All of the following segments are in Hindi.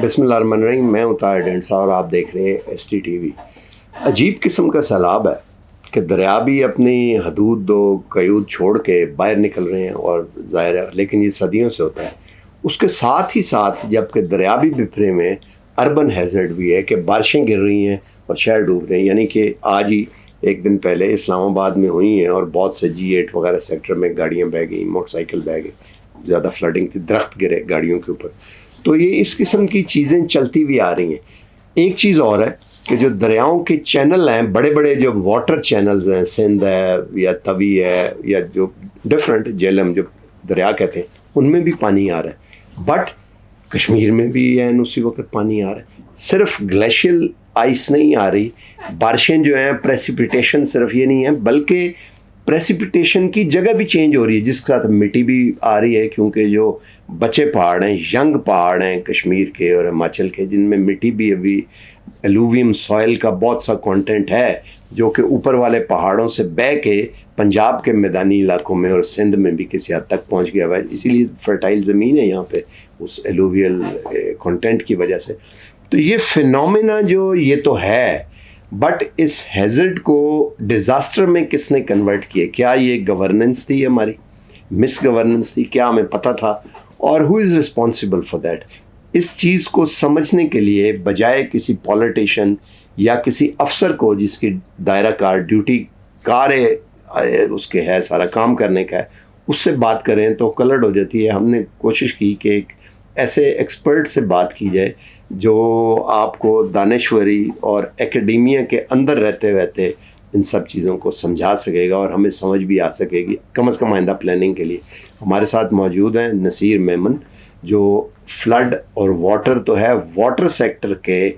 बिस्मिल्लाहिर्रहमानिर्रहीम। मैं हूं ताहिर डेंसा और आप देख रहे हैं STTV। अजीब किस्म का सैलाब है कि दरिया भी अपनी हदूद दो क़यूद छोड़ के बाहर निकल रहे हैं और ज़ाहिर है, लेकिन ये सदियों से होता है। उसके साथ ही साथ जबकि दरिया भी बिफरे में अर्बन हैज़र्ड भी है कि बारिशें गिर रही हैं और शहर डूब रहे हैं। यानी कि आज ही एक दिन पहले इस्लामाबाद में हुई हैं और बहुत से G8 वगैरह सेक्टर में गाड़ियाँ बह गई, मोटरसाइकिल बह गई, ज़्यादा फ्लडिंग थी, दरख्त गिरे गाड़ियों के ऊपर। तो ये इस किस्म की चीज़ें चलती हुई आ रही हैं। एक चीज़ और है कि जो दरियाओं के चैनल हैं, बड़े बड़े जो वाटर चैनल्स हैं, सिंध है या तवी है या जो डिफरेंट झेलम जो दरिया कहते हैं, उनमें भी पानी आ रहा है। बट कश्मीर में भी एन उसी वक्त पानी आ रहा है। सिर्फ ग्लेशियल आइस नहीं आ रही, बारिशें जो हैं, प्रेसिपिटेशन सिर्फ ये नहीं है बल्कि प्रेसिपिटेशन की जगह भी चेंज हो रही है, जिसके साथ मिट्टी भी आ रही है। क्योंकि जो बचे पहाड़ हैं, यंग पहाड़ हैं कश्मीर के और हिमाचल के, जिनमें मिट्टी भी अभी एलुवियम सॉइल का बहुत सा कंटेंट है, जो कि ऊपर वाले पहाड़ों से बह के पंजाब के मैदानी इलाकों में और सिंध में भी किसी हद तक पहुंच गया हुआ है। इसीलिए फर्टाइल ज़मीन है यहाँ पे उस एलुवियल कंटेंट की वजह से। तो ये फिनोमेना जो ये तो है, बट इस हैज़र्ड को डिज़ास्टर में किसने कन्वर्ट किया? क्या ये गवर्नेंस थी, हमारी मिस गवर्नेंस थी? क्या हमें पता था? और who is responsible for that? इस चीज़ को समझने के लिए बजाय किसी पॉलिटिशियन या किसी अफसर को जिसकी दायरा कार ड्यूटी कार्य उसके है, सारा काम करने का है, उससे बात करें तो कलर्ड हो जाती है। हमने कोशिश की कि एक ऐसे एक्सपर्ट से बात की जाए जो आपको दानिश्वरी और एकेडेमिया के अंदर रहते रहते इन सब चीज़ों को समझा सकेगा और हमें समझ भी आ सकेगी, कम से कम आइंदा प्लानिंग के लिए। हमारे साथ मौजूद हैं नसीर मेमन, जो फ्लड और वाटर तो है, वाटर सेक्टर के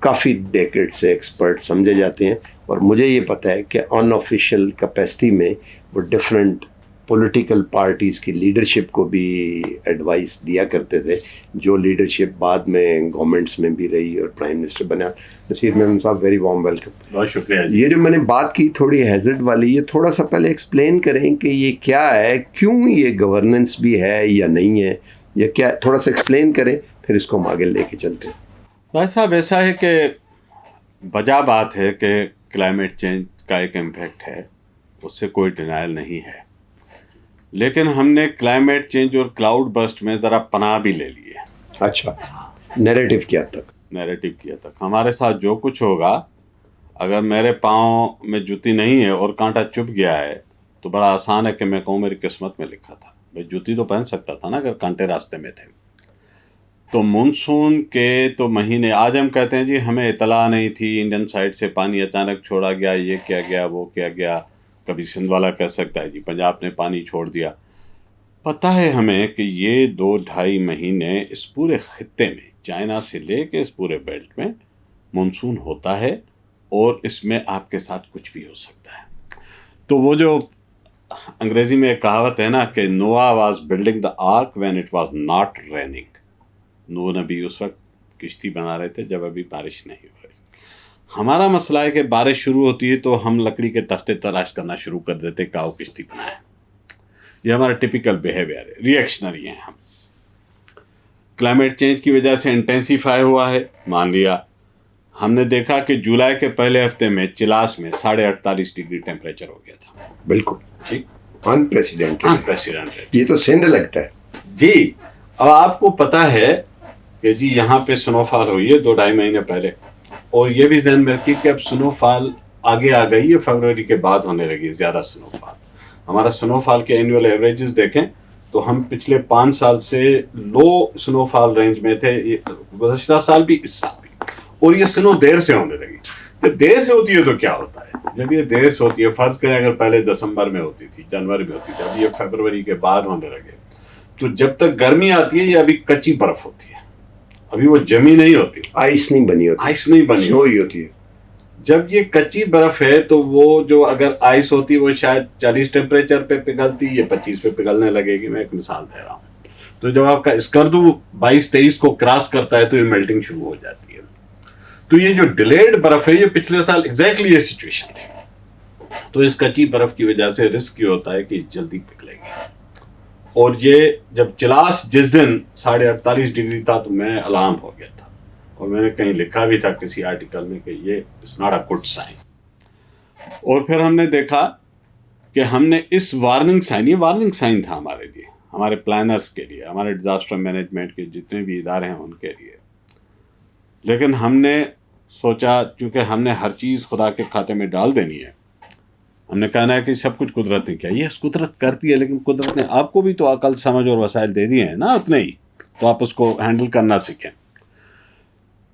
काफ़ी डेकेड से एक्सपर्ट समझे जाते हैं। और मुझे ये पता है कि अनऑफिशियल कैपेसिटी में वो डिफरेंट पॉलिटिकल पार्टीज़ की लीडरशिप को भी एडवाइस दिया करते थे, जो लीडरशिप बाद में गवर्नमेंट्स में भी रही और प्राइम मिनिस्टर बना। नसीर मेमन साहब, वेरी वार्म वेलकम। बहुत शुक्रिया जी। ये जो मैंने बात की थोड़ी हैज़र्ड वाली, ये थोड़ा सा पहले एक्सप्लेन करें कि ये क्या है, क्यों ये गवर्नेंस भी है या नहीं है, या क्या, थोड़ा सा एक्सप्लेन करें, फिर इसको हम आगे लेके चलते हैं। भाई साहब, ऐसा है कि वजह बात है कि क्लाइमेट चेंज का एक इम्पैक्ट है, उससे कोई डिनायल नहीं है। लेकिन हमने क्लाइमेट चेंज और क्लाउड बर्स्ट में ज़रा पनाह भी ले लिए। अच्छा, नैरेटिव किया तक हमारे साथ जो कुछ होगा, अगर मेरे पाँव में जूती नहीं है और कांटा चुभ गया है तो बड़ा आसान है कि मैं कहूँ मेरी किस्मत में लिखा था। भाई जूती तो पहन सकता था ना अगर कांटे रास्ते में थे। तो मानसून के तो महीने, आज हम कहते हैं जी हमें इतला नहीं थी, इंडियन साइड से पानी अचानक छोड़ा गया, ये क्या गया वो क्या गया। कभी सिंध वाला कह सकता है जी पंजाब ने पानी छोड़ दिया। पता है हमें कि ये 2-2.5 महीने इस पूरे खित्ते में, चाइना से लेके इस पूरे बेल्ट में मानसून होता है और इसमें आपके साथ कुछ भी हो सकता है। तो वो जो अंग्रेजी में एक कहावत है ना कि Noah was building the ark when it was not raining. Nuh नबी उस वक्त किश्ती बना रहे थे जब अभी बारिश नहीं हो रही। हमारा मसला है कि बारिश शुरू होती है तो हम लकड़ी के तख्ते तलाश करना शुरू कर देते, काओ किश्ती बनाए। ये हमारा टिपिकल बिहेवियर है, रिएक्शनरी हैं हम। क्लाइमेट चेंज की वजह से इंटेंसीफाई हुआ है, मान लिया। हमने देखा कि जुलाई के पहले हफ्ते में चिलास में 48.5 डिग्री टेम्परेचर हो गया था। बिल्कुल ठीक, अनप्रेसिडेंटेड। ये तो सिंध लगता है जी। अब आपको पता है कि जी यहाँ पे स्नोफॉल हुई है 2-2.5 महीने पहले, और ये भी ध्यान में रखिए कि अब स्नोफॉल आगे आ गई है, फरवरी के बाद होने लगी ज़्यादा स्नोफॉल। हमारा स्नोफॉल के एनुअल एवरेजेस देखें तो हम पिछले 5 साल से लो स्नोफॉल रेंज में थे, गुज़श्ता साल भी, इस साल भी। और ये स्नो देर से होने लगी। जब देर से होती है तो क्या होता है? जब ये देर से होती है, फ़र्ज़ करें अगर पहले दिसंबर में होती थी, जनवरी में होती थी, अब ये फरवरी के बाद होने लगे, तो जब तक गर्मी आती है ये अभी कच्ची बर्फ होती है, अभी वो जमी नहीं होती, आइस नहीं बनी होती है। जब ये कच्ची बर्फ है तो वो जो अगर आइस होती वो शायद 40 टेम्परेचर पे पिघलती, ये 25 पे पिघलने लगेगी। मैं एक मिसाल दे रहा हूँ। तो जब आपका स्कर्दू 22-23 को क्रॉस करता है तो ये मेल्टिंग शुरू हो जाती है। तो ये जो डिलेड बर्फ है, ये पिछले साल एग्जैक्टली ये सिचुएशन थी। तो इस कच्ची बर्फ की वजह से रिस्क ये होता है कि जल्दी पिघलेगी। और ये जब चिलास जिस दिन 48.5 डिग्री था तो मैं अलार्म हो गया था, और मैंने कहीं लिखा भी था किसी आर्टिकल में कि ये it's not a good sign. और फिर हमने देखा कि हमने इस वार्निंग साइन, ये वार्निंग साइन था हमारे लिए, हमारे प्लानर्स के लिए, हमारे डिजास्टर मैनेजमेंट के जितने भी इदारे हैं उनके लिए। लेकिन हमने सोचा क्योंकि हमने हर चीज़ खुदा के खाते में डाल देनी है, हमने कहना है कि सब कुछ कुदरत ने किया। ये कुदरत करती है, लेकिन कुदरत ने आपको भी तो अकल समझ और वसाइल दे दिए हैं ना उतने ही, तो आप उसको हैंडल करना सीखें।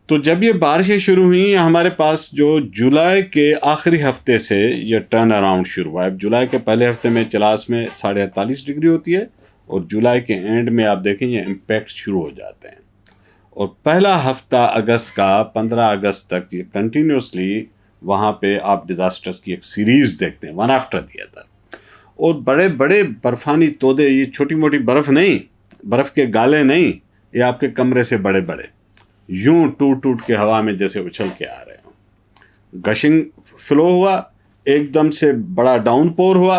तो जब ये बारिशें शुरू हुई हमारे पास, जो जुलाई के आखिरी हफ्ते से ये टर्न अराउंड शुरू हुआ है। जुलाई के पहले हफ्ते में चिलास में 48.5 डिग्री होती है, और जुलाई के एंड में आप देखें ये इम्पैक्ट शुरू हो जाते हैं। और पहला हफ्ता अगस्त का 15 अगस्त तक ये कंटिन्यूसली वहाँ पे आप डिज़ास्टर्स की एक सीरीज़ देखते हैं, वन आफ्टर दी अदर। और बड़े बड़े बर्फानी तोदे, ये छोटी मोटी बर्फ़ नहीं, बर्फ़ के गाले नहीं, ये आपके कमरे से बड़े बड़े यूं टूट टूट के हवा में जैसे उछल के आ रहे हों। गशिंग फ्लो हुआ, एकदम से बड़ा डाउनपोर हुआ,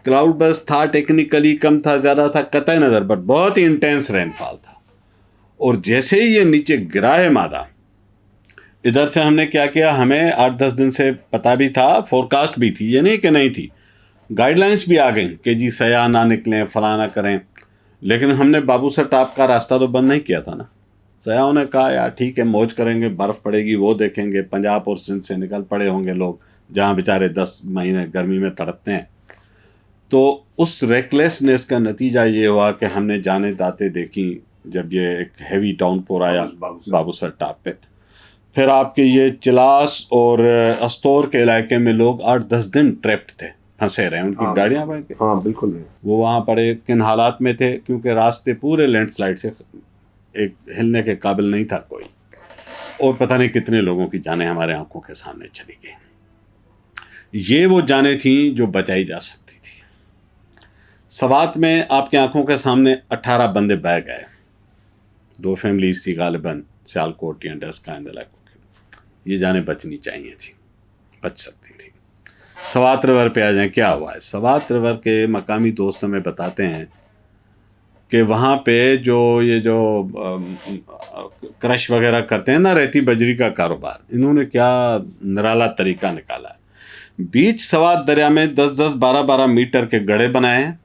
क्लाउड बर्स्ट था, टेक्निकली कम था ज़्यादा था कतई नज़र, बट बहुत ही इंटेंस रेनफॉल था। और जैसे ही ये नीचे गिरा है मादा, इधर से हमने क्या किया, हमें 8-10 दिन से पता भी था, फोरकास्ट भी थी, ये नहीं कि नहीं थी, गाइडलाइंस भी आ गई कि जी सयाह ना निकलें, फला ना करें। लेकिन हमने बाबूसर टॉप का रास्ता तो बंद नहीं किया था ना। सयाहों ने कहा यार ठीक है, मौज करेंगे, बर्फ़ पड़ेगी वो देखेंगे। पंजाब और सिंध से निकल पड़े होंगे लोग, जहाँ बेचारे 10 महीने गर्मी में तड़पते हैं। तो उस रेकलेसनेस का नतीजा ये हुआ कि हमने जाने दाते देखी जब ये एक हैवी डाउनपोर आया बाबूसर टॉप पे। फिर आपके ये चिलास और अस्तौर के इलाके में लोग 8-10 दिन ट्रैप्ड थे, फंसे रहे, उनकी गाड़ियाँ भाई, हाँ बिल्कुल नहीं, वो वहाँ पड़े किन हालात में थे, क्योंकि रास्ते पूरे लैंडस्लाइड से एक हिलने के काबिल नहीं था कोई। और पता नहीं कितने लोगों की जानें हमारे आंखों के सामने चली गई। ये वो जानें थी जो बचाई जा सकती थी। सवात में आपके आंखों के सामने 18 बंदे बह गए, 2 फैमिलीज थी गालिबन सियालकोट या डस्का इलाकों की। ये जानें बचनी चाहिए थी, बच सकती थी। सवात रिवर पे आ जाएं, क्या हुआ है। सवात रिवर के मकामी दोस्त हमें बताते हैं कि वहाँ पे जो ये जो क्रश वगैरह करते हैं ना, रेती बजरी का कारोबार, इन्होंने क्या निराला तरीका निकाला है। बीच सवात दरिया में 10-10, 12-12 मीटर के गड्ढे बनाए हैं।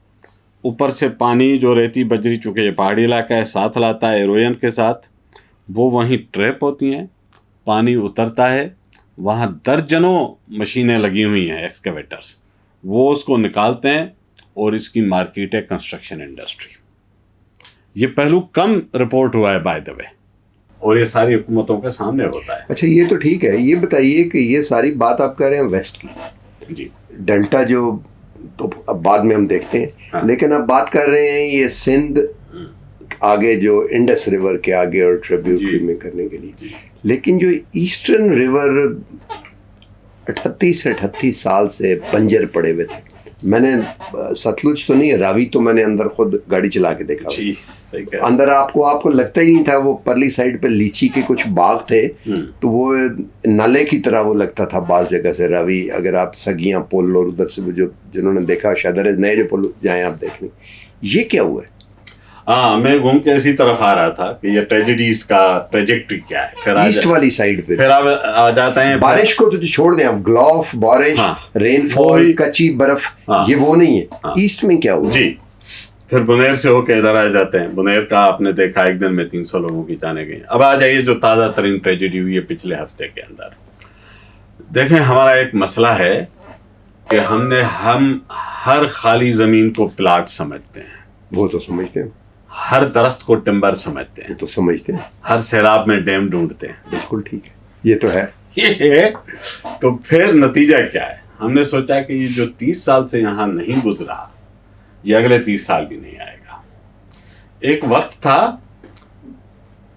ऊपर से पानी जो रेती बजरी, चूँकि ये पहाड़ी इलाका है, साथ लाता है एरोजन के साथ, वो वहीं ट्रैप होती हैं, पानी उतरता है। वहाँ दर्जनों मशीनें लगी हुई हैं, एक्सकेवेटर्स, वो उसको निकालते हैं, और इसकी मार्केट है कंस्ट्रक्शन इंडस्ट्री। ये पहलू कम रिपोर्ट हुआ है बाय द वे, और ये सारी हुकूमतों के सामने होता है। अच्छा ये तो ठीक है, ये बताइए कि ये सारी बात आप कह रहे हैं वेस्ट की जी, डेल्टा जो तो अब बाद में हम देखते हैं, हाँ। लेकिन अब बात कर रहे हैं ये सिंध आगे जो इंडस रिवर के आगे और ट्रिब्यूटरी में करने के लिए। लेकिन जो ईस्टर्न रिवर 38 साल से बंजर पड़े हुए थे। मैंने सतलुज तो नहीं, रावी तो मैंने अंदर खुद गाड़ी चला के देखा। जी, सही कहा। अंदर आपको लगता ही नहीं था। वो परली साइड पे लीची के कुछ बाग थे, तो वो नाले की तरह वो लगता था बाज़ जगह से रावी। अगर आप सगियां पुल और उधर से जो जिन्होंने देखा शायद नए जो पुल जाएं आप देखने, ये क्या हुआ है। हाँ, मैं घूम के इसी तरफ आ रहा था कि ये ट्रेजेडीज का ट्रेजेक्ट्री क्या है। फिर ईस्ट वाली साइड पे फिर अब आ जाते हैं बारिश को तो छोड़ दें आप, ग्लॉफ बारिश, रेनफॉल, कच्ची बर्फ, ये वो नहीं है। ईस्ट में क्या हुआ जी। फिर बुनेर से होके इधर आ जाते हैं। बुनेर का आपने देखा एक दिन में 300 लोगों की जाने गई। अब आ जाइए जो ताज़ा तरीन ट्रेजेडी हुई है पिछले हफ्ते के अंदर। देखें, हमारा एक मसला है कि हम हर खाली ज़मीन को प्लाट समझते हैं। वो तो समझते हैं। हर दरख्त को टिम्बर समझते हैं। तो समझते हैं। हर सैलाब में डैम ढूंढते हैं। बिल्कुल ठीक है, ये तो है। ये तो फिर नतीजा क्या है। हमने सोचा कि ये जो 30 साल से यहाँ नहीं गुजरा, ये अगले 30 साल भी नहीं आएगा। एक वक्त था,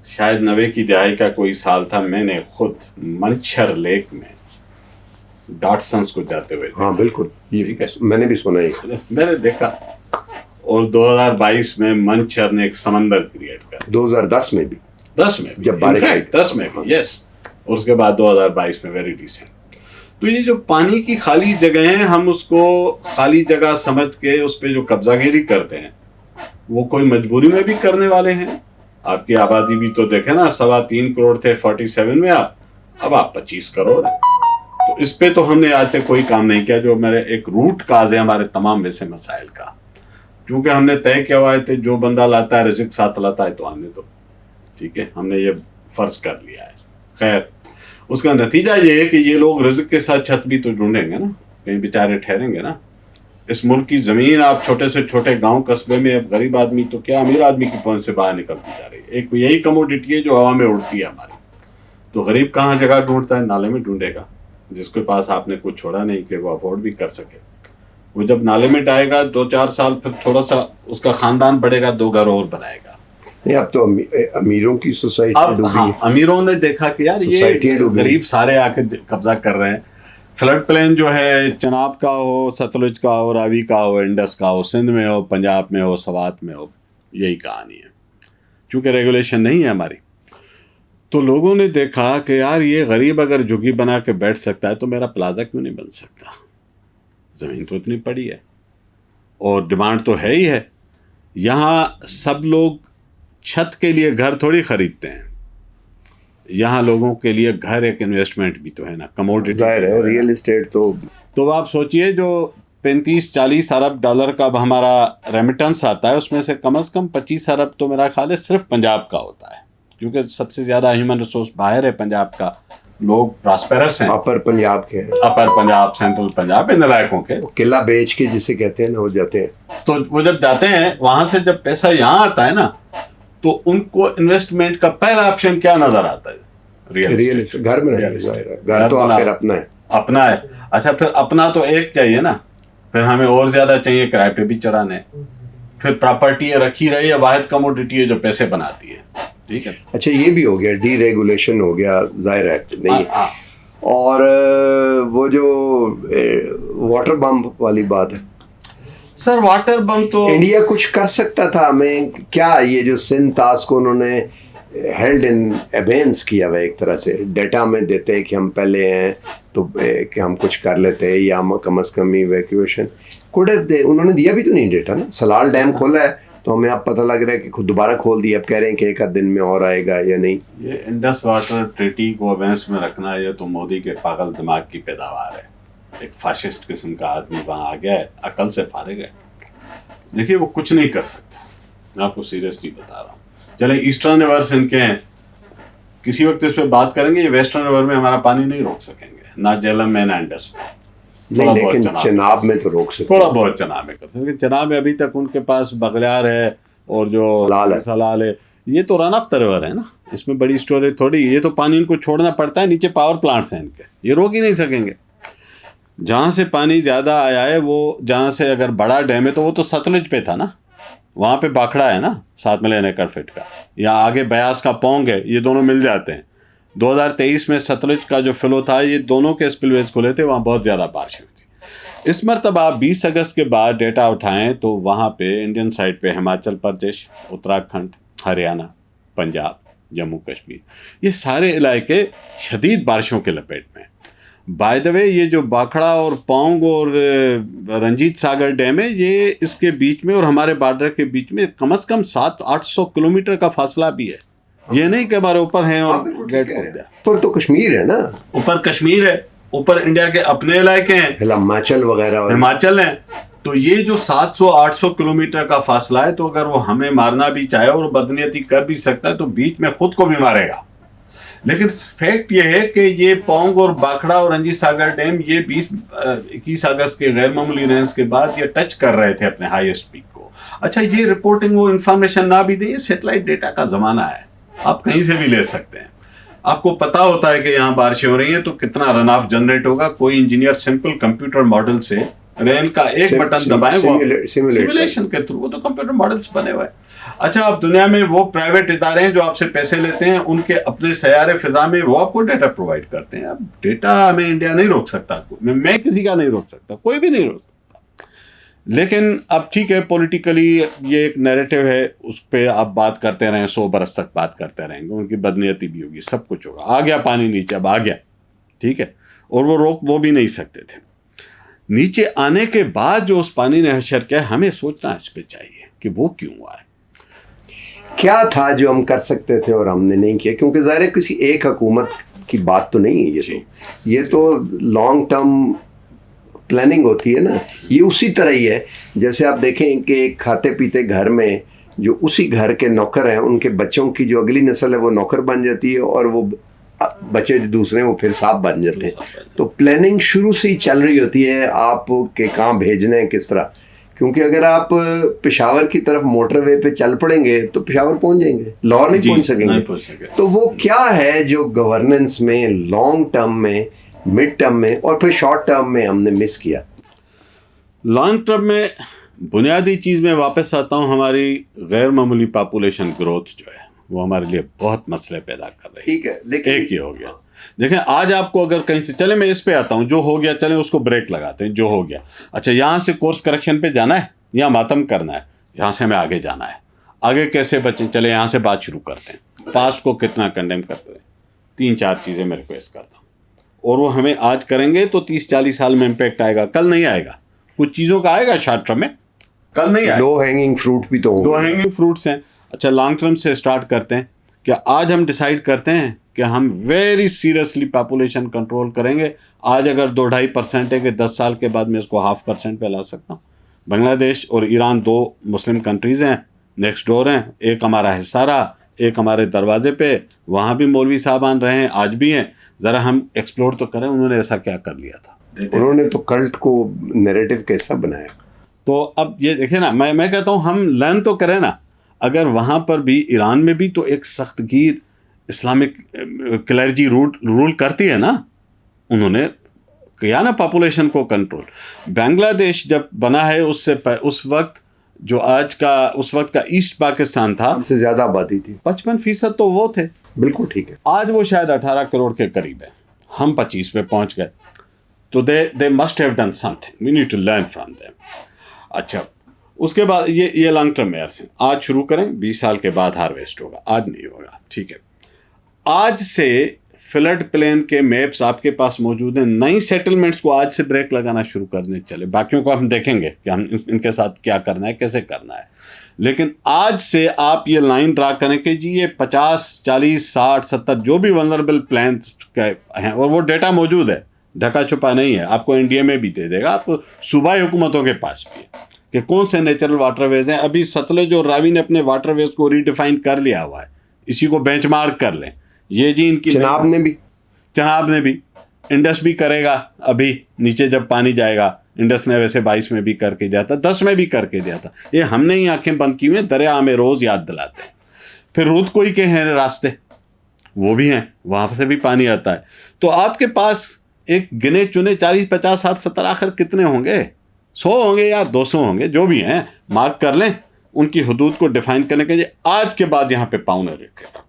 शायद 90 की दहाई का कोई साल था, मैंने खुद मंचर लेक में डॉटसन्स को जाते हुए हाँ बिल्कुल, ठीक है, मैंने भी सुना है, मैंने देखा। और 2022 में मंचर ने एक समंदर क्रिएट कर, 2010 में भी, 10 में भी, जब बारिश आई, 10 में भी, यस। और उसके बाद 2022 में वेरी डिसेंट। तो ये जो पानी की खाली जगह है, हम उसको खाली जगह समझ के उस पर जो कब्जागिरी करते हैं, वो कोई मजबूरी में भी करने वाले हैं। आपकी आबादी भी तो देखे ना, 3.25 करोड़ थे 47 में, अब आप 25 करोड़ है। तो इस पे तो हमने आज तक कोई काम नहीं किया, जो मेरे एक रूट काज है हमारे तमाम वैसे मसाइल का। क्योंकि हमने तय किया हुआ है जो बंदा लाता है रिज़्क साथ लाता है, तो आने दो, ठीक है, हमने ये फर्ज कर लिया है। खैर, उसका नतीजा ये है कि ये लोग रिज़्क के साथ छत भी तो ढूंढेंगे ना, कहीं बेचारे ठहरेंगे ना। इस मुल्क की ज़मीन आप छोटे से छोटे गांव कस्बे में, अब गरीब आदमी तो क्या अमीर आदमी की पहुंच से बाहर निकलती जा रही है। एक यही कमोडिटी है जो हवा में उड़ती है हमारी। तो गरीब कहाँ जगह ढूंढता है? नाले में ढूंढेगा, जिसके पास आपने कुछ छोड़ा नहीं कि वो अफोर्ड भी कर सके। वो जब नाले में डालेगा 2-4 साल, फिर थोड़ा सा उसका खानदान बढ़ेगा, 2 घर और बनाएगा। नहीं, अब तो अमीरों की सोसाइटी अब डूबी हाँ, है। अमीरों ने देखा कि यार ये गरीब सारे आके कब्जा कर रहे हैं। फ्लड प्लेन जो है, चनाब का हो, सतलुज का हो, रावी का हो, इंडस का हो, सिंध में हो, पंजाब में हो, सवात में हो, यही कहानी है। चूँकि रेगुलेशन नहीं है हमारी, तो लोगों ने देखा कि यार ये गरीब अगर झुग्गी बना के बैठ सकता है, तो मेरा प्लाजा क्यों नहीं बन सकता? ज़मीन तो इतनी पड़ी है और डिमांड तो है ही है। यहाँ सब लोग छत के लिए घर थोड़ी खरीदते हैं, यहाँ लोगों के लिए घर एक इन्वेस्टमेंट भी तो है ना, कमोडिटी जाहिर है, रियल एस्टेट तो आप सोचिए जो 35-40 अरब डॉलर का अब हमारा रेमिटेंस आता है, उसमें से कम 25 अरब तो मेरा ख्याल है सिर्फ पंजाब का होता है, क्योंकि सबसे ज़्यादा ह्यूमन रिसोर्स बाहर है पंजाब का। लोग प्रॉस्पेरस हैं, अपर पंजाब के हैं, अपर पंजाब, सेंट्रल पंजाब, इन इलाकों के। किला बेच के जिसे कहते हैं ना, वो जाते हैं। तो वो जब जाते हैं वहां से, जब पैसा यहाँ आता है ना, तो उनको इन्वेस्टमेंट का पहला ऑप्शन क्या नजर आता है? Real estate. घर में नहीं, घर तो आखिर अपना है, अपना है। अच्छा, फिर अपना तो एक चाहिए ना, फिर हमें और ज्यादा चाहिए, किराए पे भी चढ़ाने। फिर प्रॉपर्टी रखी रही है, वाहिद कमोडिटी है जो पैसे बनाती है, ठीक है। अच्छा, ये भी हो गया, डीरेगुलेशन हो गया, जाहिर है नहीं। और वो जो वाटर बम वाली बात है सर, वाटर बम तो इंडिया कुछ कर सकता था। हमें क्या, ये जो सिंध टास्क को उन्होंने हेल्ड इन एबेंस किया हुआ, एक तरह से डेटा में देते हैं कि हम पहले हैं, तो कि हम कुछ कर लेते हैं, या हम कम से कम इवैक्यूएशन कोड उन्होंने दिया भी तो नहीं डेटा ना। सलाल डैम खोला है तो हमें अब पता लग रहा है कि खुद दोबारा खोल दिया, अब कह रहे हैं कि 1 आध दिन में और आएगा या नहीं। ये इंडस वाटर ट्रीटी को अवेंस में रखना, ये तो मोदी के पागल दिमाग की पैदावार है। एक फाशिस्ट किस्म का आदमी वहाँ आ गया है, अकल से फारिग है। देखिए, वो कुछ नहीं कर सकता, मैं आपको सीरियसली बता रहा हूँ। चले ईस्टर्न रिवर्स इनके हैं, किसी वक्त इस पर बात करेंगे। ये वेस्टर्न रिवर में हमारा पानी नहीं रोक सकेंगे, ना जेलम में ना इंडस में। नहीं, लेकिन चनाब में तो रोक सकते, थोड़ा बहुत चनाब में कर सकते, लेकिन चनाब में अभी तक उनके पास बगलियार है और जो सलाल है, ये तो रन ऑफ द रिवर है ना, इसमें बड़ी स्टोरेज थोड़ी। ये तो पानी इनको छोड़ना पड़ता है, नीचे पावर प्लांट्स हैं इनके, ये रोक ही नहीं सकेंगे। जहाँ से पानी ज़्यादा आया है, वो जहाँ से अगर बड़ा डैम है, तो वो तो सतलुज पे था ना, वहाँ पे बाखड़ा है ना 7 मिलियन एकड़ फीट का, या आगे बयास का पोंग है, ये दोनों मिल जाते हैं। 2023 में सतलुज का जो फ्लो था, ये दोनों के स्पिलवेज खुले थे, वहाँ बहुत ज़्यादा बारिश हुई थी। इस मरतबा 20 अगस्त के बाद डेटा उठाएं तो वहाँ पे इंडियन साइड पे हिमाचल प्रदेश, उत्तराखंड, हरियाणा, पंजाब, जम्मू कश्मीर, ये सारे इलाके शदीद बारिशों के लपेट में। बाय द वे, ये जो बाखड़ा और पौंग और रंजीत सागर डैम है, ये इसके बीच में और हमारे बॉर्डर के बीच में कम से कम 700-800 किलोमीटर का फासला भी है। ये नहीं कि हमारे ऊपर हैं और गेट खोल दिया। ऊपर तो कश्मीर है ना, ऊपर कश्मीर है, ऊपर इंडिया के अपने इलाके हैं, हिमाचल वगैरह, हिमाचल है। तो ये जो 700-800 किलोमीटर का फासला है, तो अगर वो हमें मारना भी चाहे और बदनीयती कर भी सकता है, तो बीच में खुद को भी मारेगा। लेकिन फैक्ट ये है कि ये पौंग और बाखड़ा और रंजीत सागर डैम, ये 21 अगस्त के गैर मामूली रेंज के बाद ये टच कर रहे थे अपने हाईएस्ट पीक को। अच्छा, ये रिपोर्टिंग वो इन्फॉर्मेशन ना भी दे, सैटेलाइट डेटा का ज़माना है, आप कहीं से भी ले सकते हैं। आपको पता होता है कि यहाँ बारिशें हो रही हैं, तो कितना रन ऑफ जनरेट होगा। कोई इंजीनियर सिंपल कंप्यूटर मॉडल से रेन का एक बटन दबाएं, वो सिमुलेशन के थ्रू, वो तो कंप्यूटर मॉडल्स बने हुए हैं। अच्छा, अब दुनिया में वो प्राइवेट इदारे हैं जो आपसे पैसे लेते हैं, उनके अपने सैयारे फिजा में वो आपको डेटा प्रोवाइड करते हैं। अब डेटा हमें इंडिया नहीं रोक सकता, मैं किसी का नहीं रोक सकता, कोई भी नहीं रोक सकता। लेकिन अब ठीक है, पॉलिटिकली ये एक नैरेटिव है, उस पर आप बात करते रहें, 100 बरस तक बात करते रहेंगे, उनकी बदनीयती भी होगी, सब कुछ होगा। आ गया पानी नीचे, अब आ गया, ठीक है, और वो रोक वो भी नहीं सकते थे। नीचे आने के बाद जो उस पानी ने हशर किया, हमें सोचना इस पे चाहिए कि वो क्यों हुआ है, क्या था जो हम कर सकते थे और हमने नहीं किया, क्योंकि ज़ाहिर है किसी एक हुकूमत की बात तो नहीं है ये तो लॉन्ग टर्म प्लानिंग होती है ना। ये उसी तरह ही है जैसे आप देखें कि खाते पीते घर में जो उसी घर के नौकर हैं, उनके बच्चों की जो अगली नस्ल है वो नौकर बन जाती है और वो बच्चे जो दूसरे हैं वो फिर साहब बन जाते हैं। तो प्लानिंग शुरू से ही चल रही होती है आप के कहाँ भेजने हैं किस तरह, क्योंकि अगर आप पेशावर की तरफ मोटरवे पे चल पड़ेंगे तो पेशावर पहुंच जाएंगे, लाहौर नहीं पहुंच सकेंगे। तो वो क्या है जो गवर्नेंस में लॉन्ग टर्म में, मिड टर्म में और फिर शॉर्ट टर्म में हमने मिस किया। लॉन्ग टर्म में बुनियादी चीज़ में वापस आता हूँ, हमारी गैर मामूली पॉपुलेशन ग्रोथ जो है वो हमारे लिए बहुत मसले पैदा कर रही है। ठीक है, लेकिन एक ही हो गया। देखें आज आपको अगर कहीं से, चले मैं इस पे आता हूँ, जो हो गया चले उसको ब्रेक लगाते हैं, जो हो गया। अच्छा, यहाँ से कोर्स करेक्शन पे जाना है या मातम करना है, यहाँ से हमें आगे जाना है, आगे कैसे बचें, चले यहाँ से बात शुरू करते हैं। पास्ट को कितना कंडेम करते हैं, 3-4 चीज़ें मैं रिक्वेस्ट करता हूँ, और वो हमें आज करेंगे तो 30-40 साल में इम्पैक्ट आएगा, कल नहीं आएगा। कुछ चीज़ों का आएगा शॉर्ट टर्म में, कल नहीं आएगा। लो हैंगिंग फ्रूट भी तो लो हैंगिंग फ्रूट्स हैं। अच्छा, लॉन्ग टर्म से स्टार्ट करते हैं। क्या आज हम डिसाइड करते हैं कि हम वेरी सीरियसली पॉपुलेशन कंट्रोल करेंगे? आज अगर 2-2.5% है कि 10 साल के बाद मैं इसको 0.5% पे ला सकता हूँ। बांग्लादेश और ईरान 2 मुस्लिम कंट्रीज़ हैं, नेक्स्ट डोर हैं, एक हमारा हिस्सा रहा, एक हमारे दरवाजे पे, वहाँ भी मौलवी साहबान रहे हैं, आज भी हैं। ज़रा हम एक्सप्लोर तो करें उन्होंने ऐसा क्या कर लिया था। उन्होंने तो कल्ट को नैरेटिव कैसा बनाया। तो अब ये देखें ना, मैं कहता हूँ हम लर्न तो करें ना। अगर वहाँ पर भी, ईरान में भी तो एक सख्तगीर इस्लामिक क्लर्जी रूल करती है ना, उन्होंने किया ना पॉपुलेशन को कंट्रोल। बांग्लादेश जब बना है उससे उस वक्त जो आज का, उस वक्त का ईस्ट पाकिस्तान था, हमसे ज़्यादा आबादी थी, 55% तो वो थे। बिल्कुल ठीक है। आज वो शायद 18 करोड़ के करीब है, हम 25 पे पहुँच गए। तो they must have done something, we need to learn from them. अच्छा, उसके बाद ये लॉन्ग टर्म में अर्से आज शुरू करें, 20 साल के बाद हार्वेस्ट होगा, आज नहीं होगा, ठीक है। आज से फ्लड प्लेन के मैप्स आपके पास मौजूद हैं, नई सेटलमेंट्स को आज से ब्रेक लगाना शुरू करने चले। बाकियों को हम देखेंगे कि हम इनके साथ क्या करना है, कैसे करना है, लेकिन आज से आप ये लाइन ड्रा करें कि जी ये 50, 40, 60, 70 जो भी वल्नरेबल प्लान हैं, और वो डेटा मौजूद है, ढका छुपा नहीं है, आपको एनडीए में भी दे देगा, आपको सूबाई हुकूमतों के पास भी है कि कौन से नेचुरल वाटरवेज हैं। अभी सतलुज और रावी ने अपने वाटरवेज को रीडिफाइन कर लिया हुआ है, इसी को बेंचमार्क कर लें। ये जी इनकी चनाब ने भी इंडस भी करेगा। अभी नीचे जब पानी जाएगा, इंडस ने वैसे 22 में भी करके दिया था, 10 में भी करके दिया था, ये हमने ही आंखें बंद की हुई हैं, दरिया हमें रोज़ याद दिलाते हैं। फिर रूद कोई के हैं रास्ते, वो भी हैं, वहाँ से भी पानी आता है। तो आपके पास एक गिने चुने 40, 50, 60, 70 आखिर कितने होंगे, 100 होंगे या 200 होंगे, जो भी हैं, मार्क कर लें, उनकी हदूद को डिफाइन करने के लिए आज के बाद यहाँ पे पाँव न रखेगा कोई।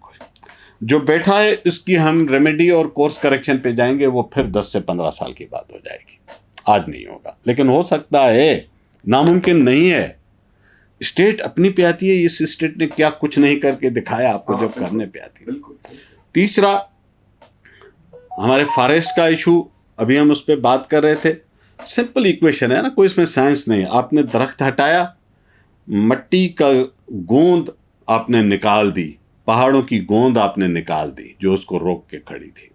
जो बैठा है इसकी हम रेमेडी और कोर्स करेक्शन पे जाएंगे, वो फिर 10 से 15 साल की बात हो जाएगी, आज नहीं होगा। लेकिन हो सकता है, नामुमकिन नहीं है। स्टेट अपनी पे आती है, इस स्टेट ने क्या कुछ नहीं करके दिखाया आपको जो करने पे आती है। तीसरा, हमारे फॉरेस्ट का इशू, अभी हम उस पर बात कर रहे थे। सिंपल इक्वेशन है ना, कोई इसमें साइंस नहीं है। आपने दरख्त हटाया, मट्टी का गोंद आपने निकाल दी, पहाड़ों की गोंद आपने निकाल दी जो उसको रोक के खड़ी थी,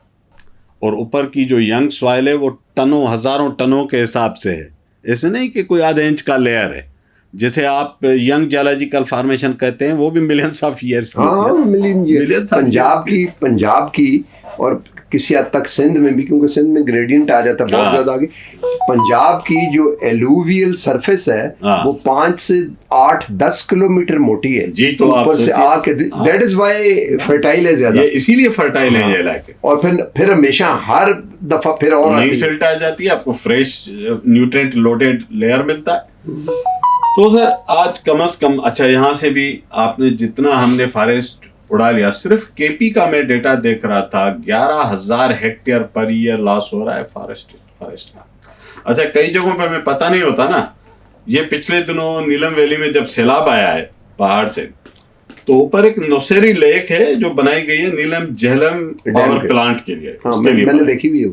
और ऊपर की जो यंग सॉइल है वो टनों, हज़ारों टनों के हिसाब से है। ऐसे नहीं कि कोई आधे इंच का लेयर है, जैसे आप यंग जियोलॉजिकल फॉर्मेशन कहते हैं, वो भी मिलियंस ऑफ ईयर्स की होती है। पंजाब की और किसी हद तक सिंध में भी, क्योंकि सिंध में ग्रेडियंट आ जाता है बहुत ज़्यादा आगे। पंजाब की जो एलुवियल सरफेस है वो 5 से 8-10 किलोमीटर मोटी है जी। तो ऊपर से आके, दैट इज व्हाई फर्टाइल है ज़्यादा, इसीलिए फर्टाइल है ये इलाके। और फिर हमेशा हर दफ़ा फिर और नई सिल्ट आ जाती है, आपको फ्रेश न्यूट्रिएंट लोडेड लेयर मिलता है। तो सर आज कम से कम, अच्छा यहाँ से भी आपने जितना हमने फॉरेस्ट उड़ा लिया, सिर्फ केपी का मैं डेटा देख रहा था, 11,000 हेक्टेयर पर ईयर लॉस हो रहा है फॉरेस्ट का। अच्छा, कई जगहों पे हमें पता नहीं होता ना। ये पिछले दिनों नीलम वैली में जब सैलाब आया है पहाड़ से, तो ऊपर एक नौसेरी लेक है जो बनाई गई है नीलम झेलम पावर प्लांट के लिए। हाँ, मैंने देखी हुई है।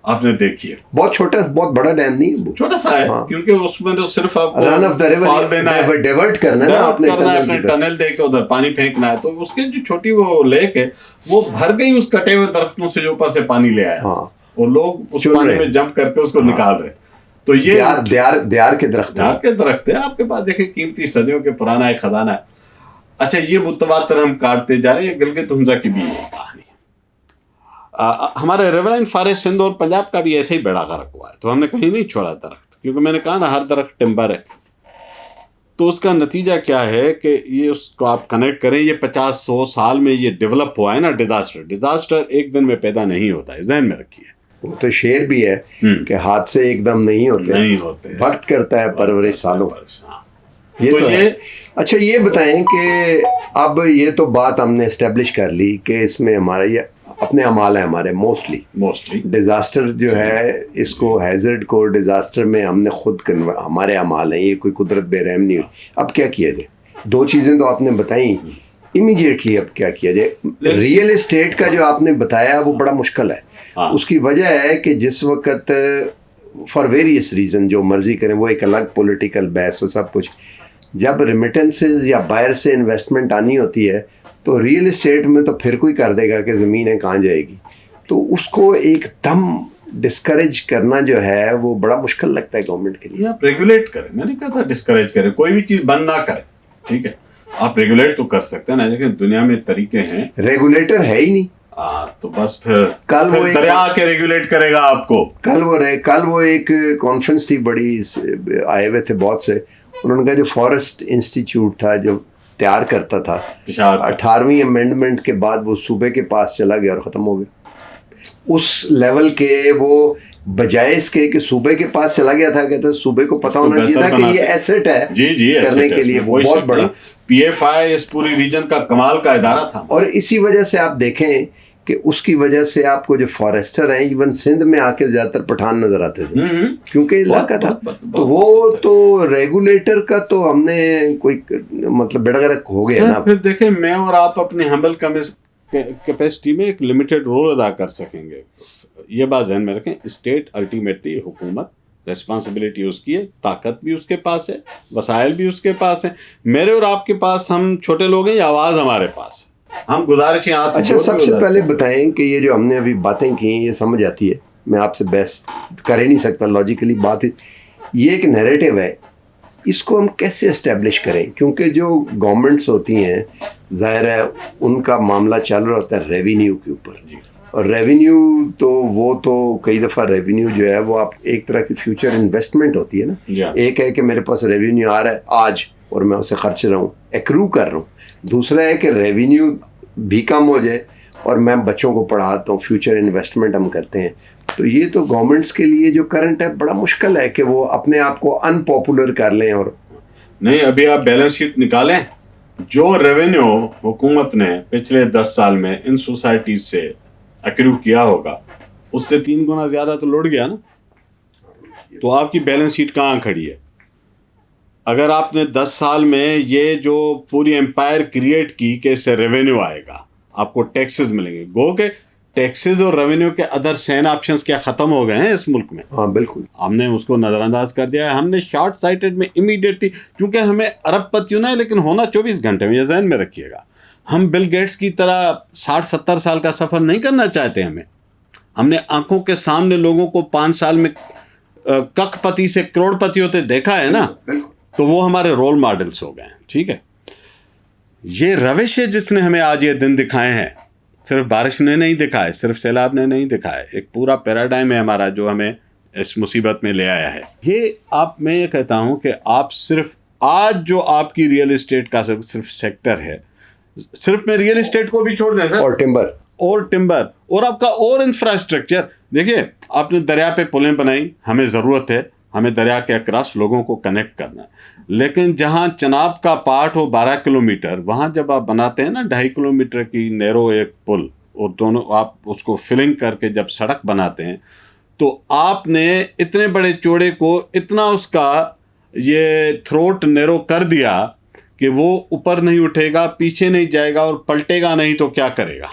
आपने देखिए बहुत छोटा, बहुत बड़ा डैम नहीं है, छोटा सा है। हाँ। क्योंकि उसमें तो सिर्फ आपको रन ऑफ द फाल देना है, रिवर डाइवर्ट करना है ना, डाइवर्ट आपने करना है, अपने टनल की तरफ। टनल दे के उधर पानी फेंकना है। तो उसके जो छोटी वो लेक है वो भर गई उस कटे हुए दरख्तों से जो ऊपर से पानी ले आया, हाँ। और लोग उस चुन पानी रहे में हैं। जंप करके उसको हाँ। निकाल रहे। तो ये देयार के दरख्त हैं। झाड़ के दरख्त है आपके पास, देखिए कीमती सदियों के पुराना एक खजाना है। अच्छा, ये मुतवातर हम काटते जा रहे हैं। गिलगित हुंजा की भी यही कहानी है। हमारे रेवरेंड फारिस सिंध और पंजाब का भी ऐसे ही बेड़ा गर्क हुआ है। तो हमने कहीं नहीं छोड़ा दरख्त, क्योंकि मैंने कहा ना हर दरख्त टिम्बर है। तो उसका नतीजा क्या है कि ये उसको आप कनेक्ट करें, ये 50-100 साल में ये डेवलप हुआ है ना। डिजास्टर एक दिन में पैदा नहीं होता है, ज़हन में रखिए। वो तो शेर भी है कि हादसे एकदम नहीं होते, वक्त करता है परवरिश सालों। हाँ। ये तो है। अच्छा, ये बताएं कि अब ये तो बात हमने एस्टेब्लिश कर ली कि इसमें हमारा ये अपने अमाल है हमारे, मोस्टली डिज़ास्टर जो है, इसको हैज़र्ड को डिज़ास्टर में हमने खुद हमारे अमाल हैं, ये कोई कुदरत बेरहम नहीं हुई। अब क्या किया जाए? दो चीज़ें तो आपने बताई इमीडिएटली, अब क्या किया जाए? रियल एस्टेट का जो आपने बताया वो बड़ा मुश्किल है। हाँ। उसकी वजह है कि जिस वक्त फॉर वेरियस रीज़न जो मर्जी करें, वो एक अलग पॉलिटिकल बहस हो सब कुछ, जब रिमिटेंसेस या बाहर से इन्वेस्टमेंट आनी होती है तो रियल एस्टेट में तो फिर कोई कर देगा कि ज़मीनें कहाँ जाएगी। तो उसको एकदम डिस्करेज करना जो है वो बड़ा मुश्किल लगता है गवर्नमेंट के लिए। आप रेगुलेट करें, मैंने कहा था डिस्करेज करें, कोई भी चीज़ बंद ना करें, ठीक है। आप रेगुलेट तो कर सकते हैं ना, लेकिन दुनिया में तरीके हैं। रेगुलेटर है ही नहीं। तो बस फिर वो दरिया आके रेगुलेट करेगा आपको। कल वो एक कॉन्फ्रेंस थी बड़ी, आए हुए थे बहुत से, उन्होंने कहा जो फॉरेस्ट इंस्टीट्यूट था जो तैयार करता था 18वीं अमेंडमेंट के बाद वो सूबे के पास चला गया और ख़त्म हो गया। उस लेवल के वो बजाय इसके कि सूबे के पास चला गया था, कहते सूबे को पता होना चाहिए था कि ये एसेट है जी करने के लिए, वो बहुत बड़ा पीएफआई इस पूरी रीजन का कमाल का इदारा था। और इसी वजह से आप देखें कि उसकी वजह से आपको जो फॉरेस्टर हैं, इवन सिंध में आके ज़्यादातर पठान नजर आते थे क्योंकि इलाका था। तो वो तो रेगुलेटर का तो हमने कोई मतलब बेड़ा गर्क हो गया ना। फिर देखें, मैं और आप अपने हम्बल कैपेसिटी में एक लिमिटेड रोल अदा कर सकेंगे। ये बात ध्यान में रखें, स्टेट अल्टीमेटली हुकूमत, रिस्पॉन्सिबिलिटी उसकी है, ताकत भी उसके पास है, वसाइल भी उसके पास है। मेरे और आपके पास, हम छोटे लोग हैं, ये आवाज़ हमारे पास है, हम गुजारिश यहाँ। अच्छा, सबसे पहले बताएं कि ये जो हमने अभी बातें की ये समझ आती है, मैं आपसे बहस कर ही नहीं सकता, लॉजिकली बात ये एक नैरेटिव है, इसको हम कैसे इस्टेब्लिश करें? क्योंकि जो गवर्नमेंट्स होती हैं ज़ाहिर है उनका मामला चल रहा होता है रेवेन्यू के ऊपर, और रेवेन्यू तो वो तो कई दफ़ा रेवेन्यू जो है वो आप एक तरह की फ्यूचर इन्वेस्टमेंट होती है ना। एक है कि मेरे पास रेवेन्यू आ रहा है आज और मैं उसे खर्च रहा हूँ, एक्रू कर रहा हूँ। दूसरा है कि रेवेन्यू भी कम हो जाए और मैं बच्चों को पढ़ाता हूँ, फ्यूचर इन्वेस्टमेंट हम करते हैं। तो ये तो गवर्नमेंट्स के लिए जो करंट है बड़ा मुश्किल है कि वो अपने आप को अनपॉपुलर कर लें। और नहीं, अभी आप बैलेंस शीट निकालें, जो रेवेन्यू हुकूमत ने पिछले 10 साल में इन सोसाइटीज से एक्रू किया होगा उससे 3 गुना ज़्यादा तो लौट गया ना। तो आपकी बैलेंस शीट कहाँ खड़ी है? अगर आपने 10 साल में ये जो पूरी एम्पायर क्रिएट की कि इससे रेवेन्यू आएगा, आपको टैक्सेस मिलेंगे, गो के टैक्सेस और रेवेन्यू के अदर सैन ऑप्शंस क्या ख़त्म हो गए हैं इस मुल्क में? हाँ बिल्कुल, हमने उसको नज़रअंदाज कर दिया है। हमने शॉर्ट साइटेड में इमीडिएटली, क्योंकि हमें अरबपतियों ना, लेकिन होना 24 घंटे में, ये जहन में रखिएगा। हम बिल गेट्स की तरह 60-70 साल का सफ़र नहीं करना चाहते। हमने आंखों के सामने लोगों को 5 साल में कखपति से करोड़पति होते देखा है ना, तो वो हमारे रोल मॉडल्स हो गए हैं। ठीक है, ये रविश है जिसने हमें आज ये दिन दिखाए हैं। सिर्फ बारिश ने नहीं दिखाए, सिर्फ सैलाब ने नहीं दिखाए, एक पूरा पैराडाइम है हमारा जो हमें इस मुसीबत में ले आया है। मैं ये कहता हूँ कि आप सिर्फ आज जो आपकी रियल इस्टेट का सिर्फ सेक्टर है, सिर्फ मैं रियल इस्टेट को भी छोड़ दें सर, और टिम्बर और आपका और इंफ्रास्ट्रक्चर। देखिए, आपने दरिया पे पुलें बनाई, हमें ज़रूरत है, हमें दरिया के अक्रॉस लोगों को कनेक्ट करना है। लेकिन जहाँ चनाब का पार्ट हो 12 किलोमीटर, वहाँ जब आप बनाते हैं ना 2.5 किलोमीटर की नैरो एक पुल, और दोनों आप उसको फिलिंग करके जब सड़क बनाते हैं, तो आपने इतने बड़े चौड़े को इतना उसका ये थ्रोट नैरो कर दिया कि वो ऊपर नहीं उठेगा, पीछे नहीं जाएगा और पलटेगा नहीं, तो क्या करेगा?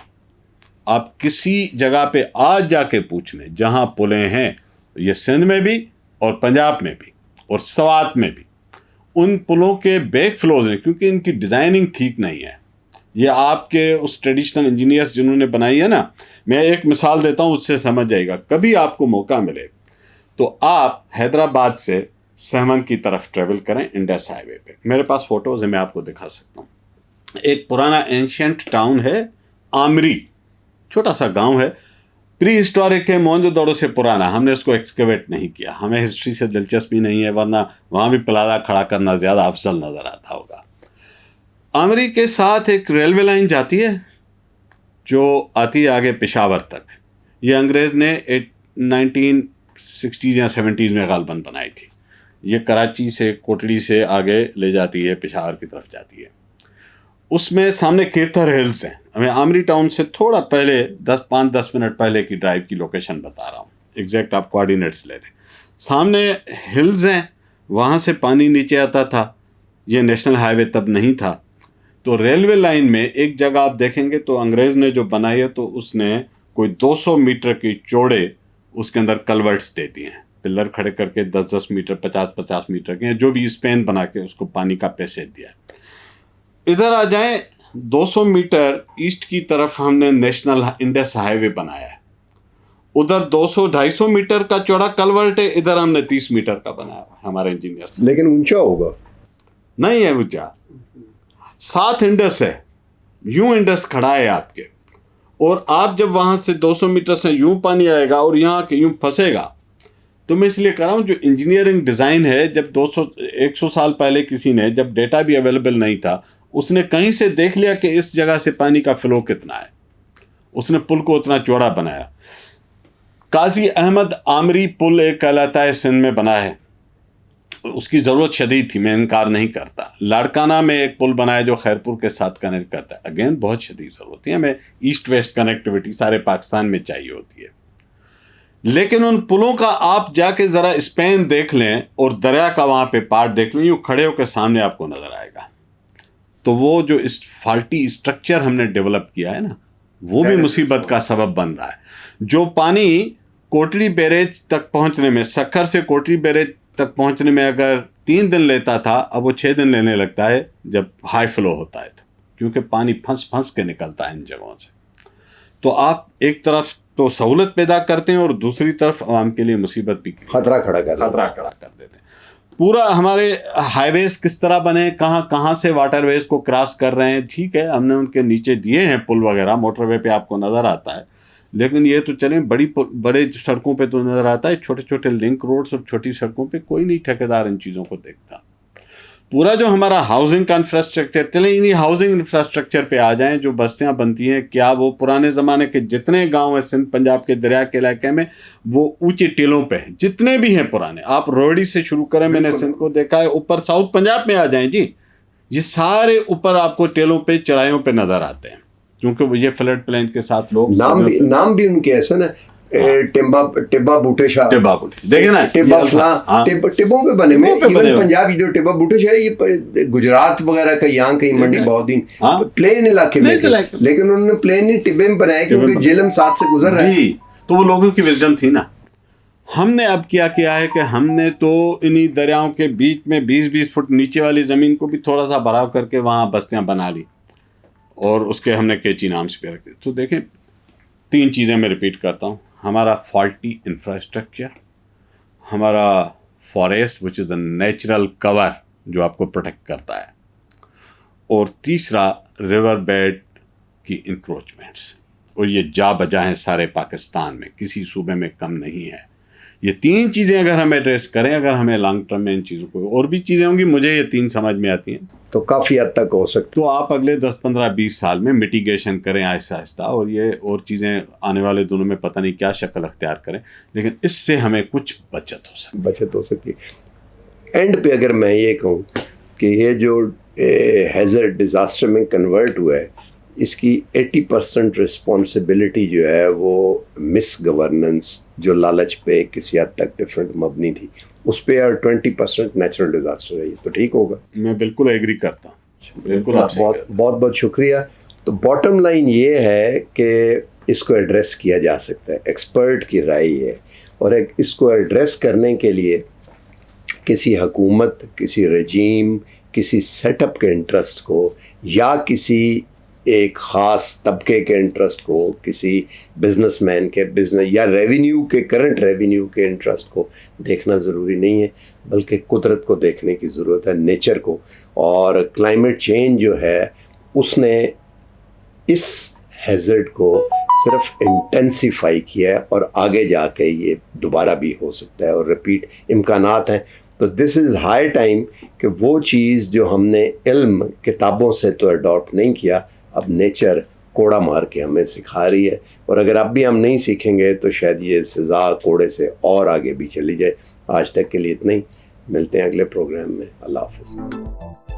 आप किसी जगह पे आज जाके पूछ लें जहाँ पुलें हैं, ये सिंध में भी और पंजाब में भी और सवात में भी, उन पुलों के बैक फ्लोज हैं, क्योंकि इनकी डिज़ाइनिंग ठीक नहीं है। ये आपके उस ट्रेडिशनल इंजीनियर्स जिन्होंने बनाई है ना, मैं एक मिसाल देता हूँ, उससे समझ जाएगा। कभी आपको मौका मिले तो आप हैदराबाद से सहमन की तरफ ट्रेवल करें इंडस हाईवे पे। मेरे पास फोटोज़ है, मैं आपको दिखा सकता हूँ। एक पुराना एंशियंट टाउन है आमरी, छोटा सा गांव है, प्री हिस्टोरिक है, मोहनजोदड़ो से पुराना। हमने उसको एक्सकेवेट नहीं किया, हमें हिस्ट्री से दिलचस्पी नहीं है, वरना वहाँ भी प्लाजा खड़ा करना ज़्यादा अफजल नज़र आता होगा। आमरी के साथ एक रेलवे लाइन जाती है जो आती है आगे पेशावर तक। ये अंग्रेज़ ने 1960s या 70s में गालबन बनाई थी। ये कराची से, कोटड़ी से आगे ले जाती है, पेशावर की तरफ जाती है। उसमें सामने केथर हिल्स हैं। मैं आमरी टाउन से थोड़ा पहले 5-10 मिनट पहले की ड्राइव की लोकेशन बता रहा हूँ, एग्जैक्ट आप कोऑर्डिनेट्स ले लें। सामने हिल्स हैं, वहाँ से पानी नीचे आता था। ये नेशनल हाईवे तब नहीं था। तो रेलवे लाइन में एक जगह आप देखेंगे तो अंग्रेज़ ने जो बनाई है, तो उसने कोई 200 मीटर की चौड़े उसके अंदर कलवर्ट्स दे दिए हैं, पिलर खड़े करके 10-10 मीटर, 50-50 मीटर के, जो भी स्पेन बना के उसको पानी का पैसेज दिया। इधर आ जाएं, 200 मीटर ईस्ट की तरफ हमने नेशनल इंडस हाईवे बनाया है। उधर 200-250 मीटर का चौड़ा कलवर्ट है, इधर हमने 30 मीटर का बनाया हमारे इंजीनियर्स। लेकिन ऊंचा होगा? नहीं है ऊंचा, साथ इंडस है, यूं इंडस खड़ा है आपके, और आप जब वहां से 200 मीटर से यूं पानी आएगा और यहाँ के यूं फंसेगा। तो मैं इसलिए कह रहा हूँ, जो इंजीनियरिंग डिज़ाइन है, जब 200-100 साल पहले किसी ने, जब डेटा भी अवेलेबल नहीं था, उसने कहीं से देख लिया कि इस जगह से पानी का फ्लो कितना है, उसने पुल को उतना चौड़ा बनाया। काजी अहमद आमरी पुल एक कहलाता है, सिंध में बना है। उसकी ज़रूरत शदीद थी, मैं इनकार नहीं करता। लाड़काना में एक पुल बनाया जो खैरपुर के साथ कनेक्ट करता है, अगेन बहुत शदीद ज़रूरत है। हमें ईस्ट वेस्ट कनेक्टिविटी सारे पाकिस्तान में चाहिए होती है। लेकिन उन पुलों का आप जाके ज़रा स्पेन देख लें और दरिया का वहाँ पे पार्ट देख लें, यूँ खड़े होकर सामने आपको नज़र आएगा। तो वो जो इस फाल्टी स्ट्रक्चर हमने डेवलप किया है ना, वो भी मुसीबत का सबब बन रहा है। जो पानी कोटली बैरेज तक पहुँचने में, सक्खर से कोटली बैरेज तक पहुँचने में अगर 3 दिन लेता था, अब वो 6 दिन लेने लगता है जब हाई फ्लो होता है, तो क्योंकि पानी फंस के निकलता है इन जगहों से। तो आप एक तरफ तो सहूलत पैदा करते हैं और दूसरी तरफ आवाम के लिए मुसीबत भी, खतरा खड़ा कर देते हैं। पूरा हमारे हाईवेज किस तरह बने, कहाँ से वाटरवेज को क्रॉस कर रहे हैं। ठीक है, हमने उनके नीचे दिए हैं पुल वगैरह, मोटरवे पे आपको नज़र आता है, लेकिन ये तो चलें, बड़े सड़कों पे तो नज़र आता है, छोटे छोटे लिंक रोड्स और छोटी सड़कों पे कोई नहीं ठेकेदार इन चीज़ों को देखता। पूरा जो हमारा हाउसिंग का इंफ्रास्ट्रक्चर, चलें इन्हीं हाउसिंग इंफ्रास्ट्रक्चर पे आ जाएं। जो बस्तियां बनती हैं, क्या वो पुराने ज़माने के जितने गांव हैं सिंध पंजाब के दरिया के इलाके में, वो ऊंचे टीलों पे हैं, जितने भी हैं पुराने। आप रोहड़ी से शुरू करें, मैंने सिंध को देखा है, ऊपर साउथ पंजाब में आ जाएं जी, ये सारे ऊपर आपको टीलों पे, चढ़ाइयों पे नज़र आते हैं, क्योंकि ये फ्लड प्लेन के साथ लोग, नाम भी उनके ऐसा ना, टिब्बा बूटे शाह, देखे ना, टिब्बों पे बने में। इवन पंजाब जो टिब्बा बूटे शाह, ये गुजरात वगैरह का, यहाँ कहीं मंडी बहुद्दीन प्लेन इलाके में, लेकिन उन्होंने प्लेन नहीं टिब्बे में बनाया, क्योंकि झेलम साथ से गुजर रहा है। तो वो लोगों की विजडम थी ना। हमने अब क्या किया है कि हमने तो इन्हीं दरियाओं के बीच में 20-20 फुट नीचे वाली ज़मीन को भी थोड़ा सा भराव करके वहाँ बस्तियाँ बना ली, और उसके हमने केची नाम से भी रख दिया। तो देखें, 3 चीज़ें मैं रिपीट करता हूँ। हमारा फॉल्टी इंफ्रास्ट्रक्चर, हमारा forest which is a natural cover जो आपको प्रोटेक्ट करता है, और तीसरा रिवर बेड की इंक्रोचमेंट्स। और ये जा बजा हैं सारे पाकिस्तान में, किसी सूबे में कम नहीं है। ये 3 चीज़ें अगर हम एड्रेस करें, अगर हमें लॉन्ग टर्म में इन चीज़ों को, और भी चीज़ें होंगी, मुझे ये 3 समझ में आती हैं, तो काफ़ी हद तक हो सकता। तो आप अगले 10-15-20 साल में मिटिगेशन करें आहिस्ता आहिस्ता, और ये और चीज़ें आने वाले दिनों में पता नहीं क्या शक्ल अख्तियार करें, लेकिन इससे हमें कुछ बचत हो सकती है। एंड पे अगर मैं ये कहूँ कि ये जो हैज़र्ड डिज़ास्टर में कन्वर्ट हुआ है, इसकी 80% रिस्पॉन्सिबिलिटी जो है वो मिस गवर्नेंस, जो लालच पे किसी हद तक डिफरेंट मबनी थी, उस पे, और 20% नेचुरल डिज़ास्टर है। तो ठीक होगा, मैं बिल्कुल एग्री करता हूँ, बिल्कुल। बहुत बहुत शुक्रिया। तो बॉटम लाइन ये है कि इसको एड्रेस किया जा सकता है। एक्सपर्ट की राय है, और इसको एड्रेस करने के लिए किसी हुकूमत, किसी रजीम, किसी सेटअप के इंटरेस्ट को, या किसी एक ख़ास तबके के इंटरेस्ट को, किसी बिजनेसमैन के बिजनेस या रेवेन्यू के, करंट रेवेन्यू के इंटरेस्ट को देखना ज़रूरी नहीं है, बल्कि कुदरत को देखने की ज़रूरत है, नेचर को। और क्लाइमेट चेंज जो है उसने इस हैज़र्ड को सिर्फ इंटेंसिफाई किया है, और आगे जाके ये दोबारा भी हो सकता है और रिपीट इम्कानात हैं। तो दिस इज़ हाई टाइम कि वो चीज़ जो हमने इल्म किताबों से तो अडॉप्ट नहीं किया, अब नेचर कोड़ा मार के हमें सिखा रही है, और अगर अब भी हम नहीं सीखेंगे तो शायद ये सज़ा कोड़े से और आगे भी चली जाए। आज तक के लिए इतना ही, मिलते हैं अगले प्रोग्राम में। अल्लाह हाफ़िज़।